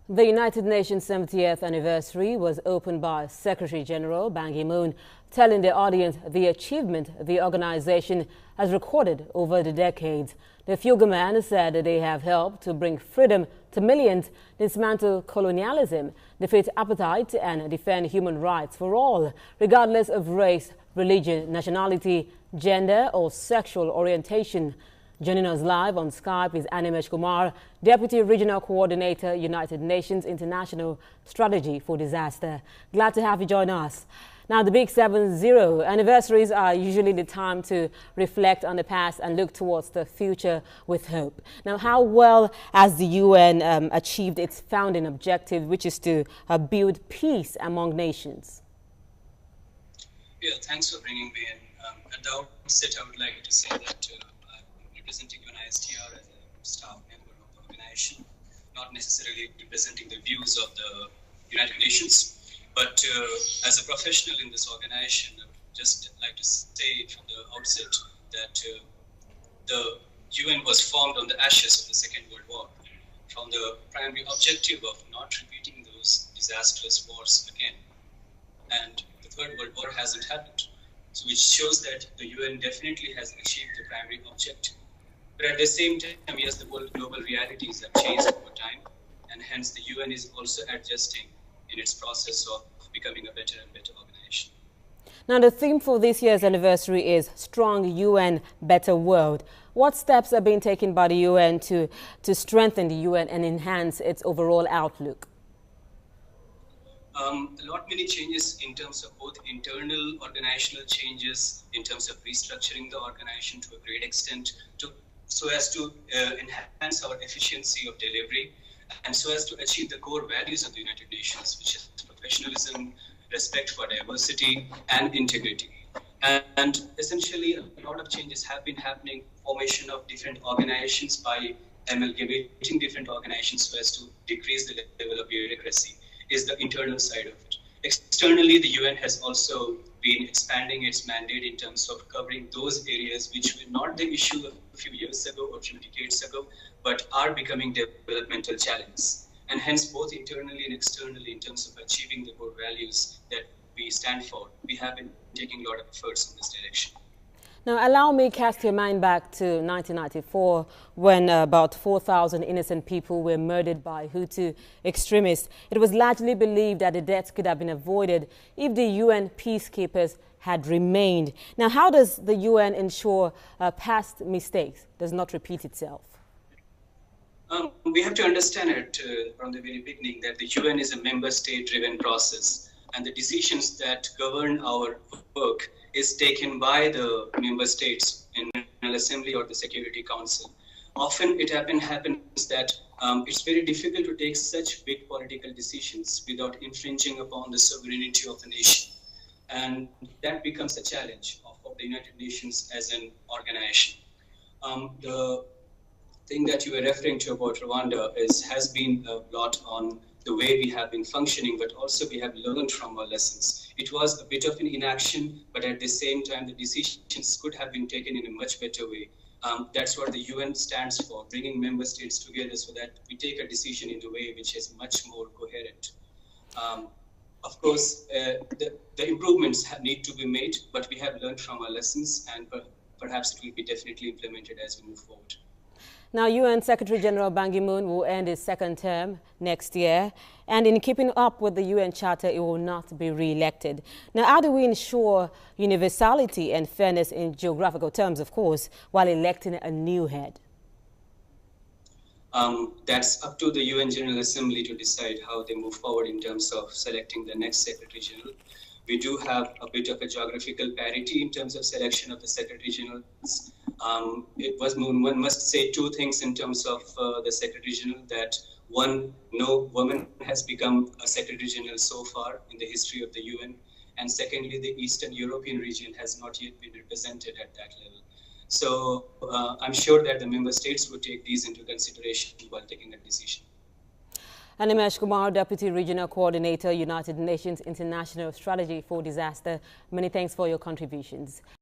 The United Nations 70th anniversary was opened by Secretary General Ban Ki-moon, telling the audience the achievement the organization has recorded over the decades. The figureman said that they have helped to bring freedom to millions, dismantle colonialism, defeat appetite, and defend human rights for all, regardless of race, religion, nationality, gender, or sexual orientation. Joining us live on Skype is Animesh Kumar, Deputy Regional Coordinator, United Nations International Strategy for Disaster. Glad to have you join us. Now, the big 70 anniversaries are usually the time to reflect on the past and look towards the future with hope. Now, how well has the UN achieved its founding objective, which is to build peace among nations? Yeah, thanks for bringing me in. At the outset, I would like to say that representing UNISTR as a staff member of the organization, not necessarily representing the views of the United Nations, but as a professional in this organization, I would just like to say from the outset that the UN was formed on the ashes of the Second World War, from the primary objective of not repeating those disastrous wars again. And the Third World War hasn't happened, so which shows that the UN definitely has achieved the primary objective. But at the same time, yes, the world global realities have changed over time, and hence the UN is also adjusting in its process of becoming a better and better organization. Now, the theme for this year's anniversary is Strong UN, Better World. What steps are being taken by the UN to strengthen the UN and enhance its overall outlook? Many changes in terms of both internal organizational changes, in terms of restructuring the organization to a great extent, so as to enhance our efficiency of delivery, and so as to achieve the core values of the United Nations, which is professionalism, respect for diversity, and integrity. And essentially, a lot of changes have been happening. Formation of different organizations by amalgamating different organizations so as to decrease the level of bureaucracy is the internal side of it. Externally, the UN has also been expanding its mandate in terms of covering those areas which were not the issue a few years ago or a few decades ago, but are becoming developmental challenges. And hence, both internally and externally, in terms of achieving the core values that we stand for, we have been taking a lot of efforts in this direction. Now, allow me to cast your mind back to 1994, when about 4,000 innocent people were murdered by Hutu extremists. It was largely believed that the deaths could have been avoided if the UN peacekeepers had remained. Now, how does the UN ensure past mistakes does not repeat itself? We have to understand it from the very beginning that the UN is a member state-driven process, and the decisions that govern our work is taken by the member states in the General Assembly or the Security Council. Often it happens that it's very difficult to take such big political decisions without infringing upon the sovereignty of the nation. And that becomes a challenge of the United Nations as an organization. The thing that you were referring to about Rwanda has been a lot on the way we have been functioning, but also we have learned from our lessons. It was a bit of an inaction, but at the same time, the decisions could have been taken in a much better way. That's what the UN stands for, bringing member states together so that we take a decision in a way which is much more coherent. Of course, the improvements need to be made, but we have learned from our lessons, and perhaps it will be definitely implemented as we move forward. Now, UN Secretary General Ban Ki-moon will end his second term next year, and in keeping up with the UN Charter, it will not be re-elected. Now, how do we ensure universality and fairness in geographical terms, of course, while electing a new head? That's up to the UN General Assembly to decide how they move forward in terms of selecting the next Secretary General. We do have a bit of a geographical parity in terms of selection of the Secretary Generals. One must say two things in terms of the Secretary General, that one, no woman has become a Secretary General so far in the history of the UN. And secondly, the Eastern European region has not yet been represented at that level. So I'm sure that the member states would take these into consideration while taking a decision. Animesh Kumar, Deputy Regional Coordinator, United Nations International Strategy for Disaster. Many thanks for your contributions.